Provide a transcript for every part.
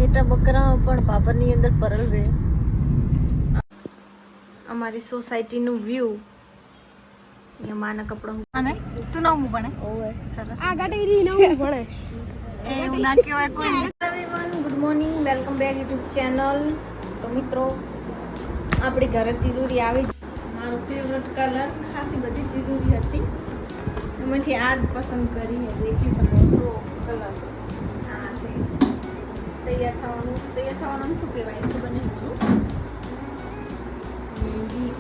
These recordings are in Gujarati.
ઘેટા બકરા પણ પાપરની અંદર પરલ રહે. અમારી સોસાયટીનું વ્યૂ. અહીંયા માના કપડા અને તું નવમું ભણે? ઓવે સરસ. આ ગાડી રી નવમું ભણે. એ એવું ના કહેવાય કોઈ. Everyone good morning, welcome back YouTube channel. તો મિત્રો આપણી ઘરે તિજોરી આવી. મારો ફેવરેટ કલર ખાસી બધી તિજોરી હતી, એમાંથી આ જ પસંદ કરી. દેખી શકો છો કલર આ છે. તૈયાર થવાનું શું કહેવાય ખબર નહીં મારું.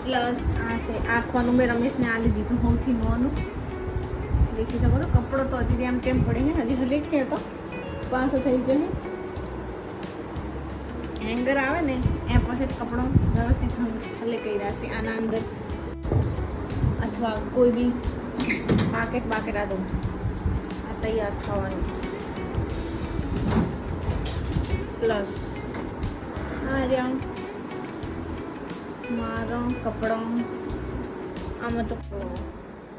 પ્લસ આ છે આંખવાનું. મેં રમેશને આ લીધી હતું સૌથી નોનું. દેખી શકો છો કપડો તો હજી આમ કેમ પડે ને, હજી હલે કે તો પાછો થઈ જશે. હેંગર આવે ને એ પાસે કપડો વ્યવસ્થિત હલે કર્યા છે આના અંદર, અથવા કોઈ બી પાકેટ બાકેટ દો. આ તૈયાર થવાનું. પ્લસ આ રહ્યા મારો કપડો. આમાં તો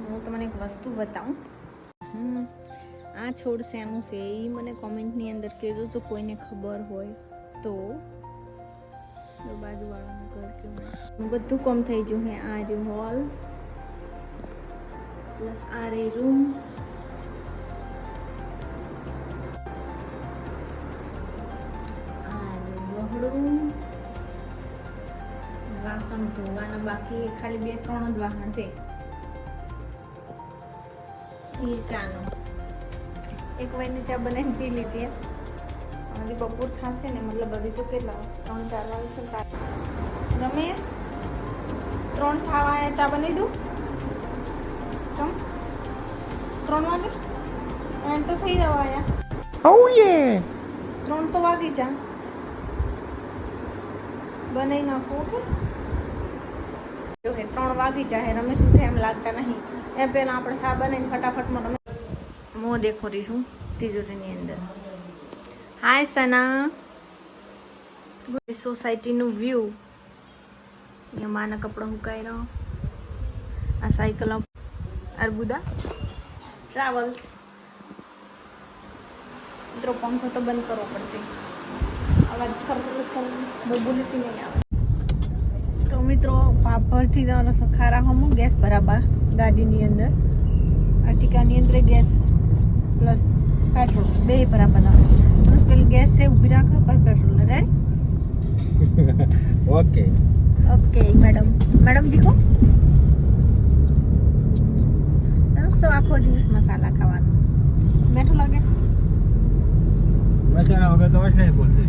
હું તમને એક વસ્તુ બતાવું. આ છોડ શેનું છે એ મને કોમેન્ટની અંદર કહેજો, જો કોઈને ખબર હોય તો. બાજુવાળાનું ઘર કેવું બધું કમ થઈ ગયું હે. આ રહ્યું હોલ, પ્લસ આ રે રૂમ, વાસણ ધોવાના બાકી ખાલી 2-3 જ વાહણ છે. એ ચાનો એક વાઈને ચા બનાવીને પી લીધી. હજી બપોર થશે ને, મતલબ હજી તો કેટલા 3-4 વાગે છે. રમેશ 3 થવા આવ્યા, ચા બનાવી દઉં? ચમ 3 વાગે એમ તો થઈ જવા આવ્યા. ઓ યે 3 તો વાગી ચા બનાવી નાખો. ઓકે 3 વાગી જાય. રમેશ ઉઠે એમ લાગતા નહીં. એ પહેલાં આપણે ચા બનાવીને ફટાફટમાં રમેશ મોં દેખો રહીશું તિજોરીની અંદર. હાય સના. સોસાયટીનું વ્યૂ. અહીંયા માના કપડા સુકાઈ રહ્યો. આ સાયકલ અર્બુદા ટ્રાવેલ્સ. મિત્રો પંખો તો બંધ કરવો પડશે, અવાજ સરસ બબુલસી નહીં આવે. તો મિત્રો પાપડથી ખારા હમું ગેસ ભરાબા ગાડીની અંદર. અર્ટિકાની અંદર ગેસ પ્લસ પેટ્રોલ બે ભરાબા આવે. પેલી ગેસ છે ઊભી રાખો, પછી petrol. Ready? Okay okay madam દીખો. સો આખો દિવસ મસાલા ખાવાનું બેઠું લાગે. મસાલા વગર તો જ નહીં બોલતી.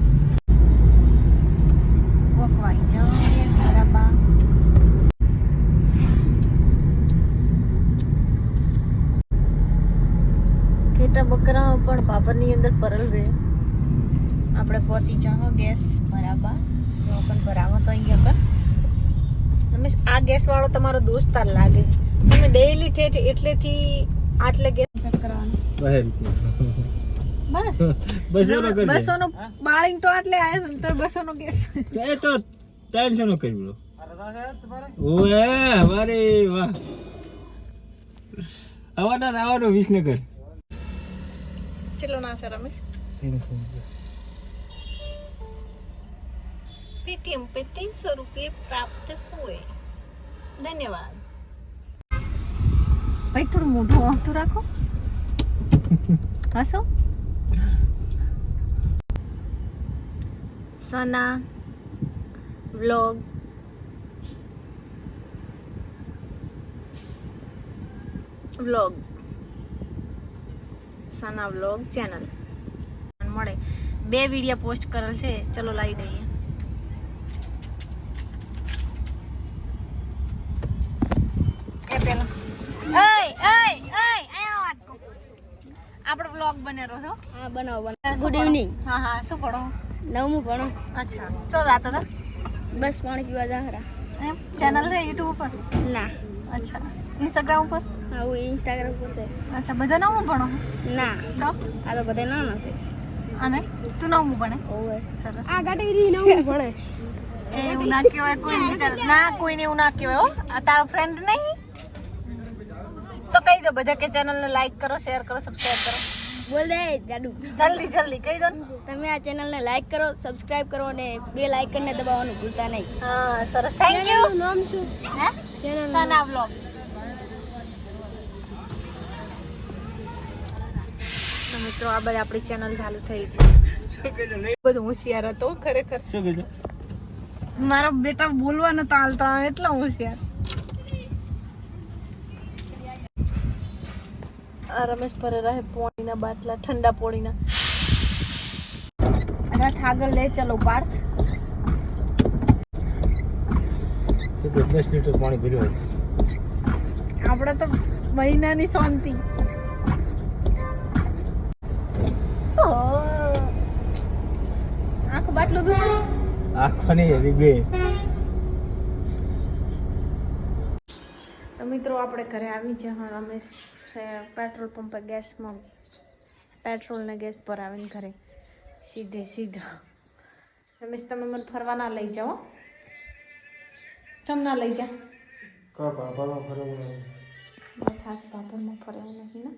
વખવાઈ જાઓ બરાબર. ઘેટા બકરા પણ પાપરની અંદર પરલ રહે. આપણે પહોંચી જાઓ ગેસ બરાબર. જો પણ ભરાવો છો અહીંયા પર. તમે આ ગેસ વાળો તમારો દોસ્તાર લાગે. તમે ડેઈલી ઠેઠ એટલેથી આટલે ગેસ કરવાનો. બસ 200 નો બાળીને તો આટલે આવ્યો ને તો 200 નો ગેસ. એ તો 300 નો કર્યો. ઓએ વારે વાહ. આવવાનો વિસનગર. ચલો ના સર રમેશ. पेटीएम पे 300 रुपये प्राप्त हुए, धन्यवाद. भाई थोड़ा मोटो तो रखो. हंसो. सना व्लॉग सना व्लॉग चैनल મળે. 2 વિડિયો પોસ્ટ કરેલ છે. ચલો લાવી દઈએ. આપણો વ્લોગ બનેલો છો? હા બનાવો. Good evening. હા શું ભણો? 9મું ભણો. અચ્છા ચો જાતો હતા? બસ પાણી પીવા જાહરા. એમ ચેનલ છે યુટ્યુબ ઉપર? ના. અચ્છા ઇન્સ્ટાગ્રામ ઉપર? હા હું ઇન્સ્ટાગ્રામ ઉપર છે. અચ્છા બધા 9મું ભણો? ના તો આ તો બધા નાના છે. અને તું 9મું ભણે? ઓવે સરસ. આ ગાડી રી 9મું ભણે. એવું ના કહેવાય કોઈ વિચાર ના, કોઈને એવું ના કહેવાય. હો આ તારો ફ્રેન્ડ નહીં તો કહી દો બધા કે ચેનલને લાઈક કરો, શેર કરો, સબસ્ક્રાઇબ કરો. બોલ દે જાડુ જલ્દી જલ્દી કહી દો ને. તમે આ ચેનલને લાઈક કરો સબસ્ક્રાઇબ કરો અને બેલ આઇકનને દબાવવાનું ભૂલતા નહીં હા સરસ થેન્ક યુ. નામ શું હે ચેનલ સના વ્લોગ. તો મિત્રો આ બધી આપણી ચેનલ ચાલુ થઈ છે. બધું હોશિયાર હતો ખરેખર. શું કીધું? મારો બેટા બોલવા નતા હાલતા એટલા હોશિયાર. આ રમેશ ભરે રહે પોણીના બાટલા ઠંડા પોણીના. રથ આગળ લે ચલો પાર્થ. શું કે 10 લીટર પાણી ભર્યું હોય આપણે તો મહિનાની શાંતિ. આખું બાટલું દૂધ. આખો નહીં હજી બે. તો મિત્રો આપણે ઘરે આવી છે. હા રમેશ પેટ્રોલ પંપે ગેસમાં પેટ્રોલ ને ગેસ ભરાવીને ઘરે સીધા. રમેશ તમે મને ફરવા ના લઈ જાઓ. તમ ના લઈ જા. કા બાબામાં ફરવું ખાસ બાપરમાં ફરવું નથી ને.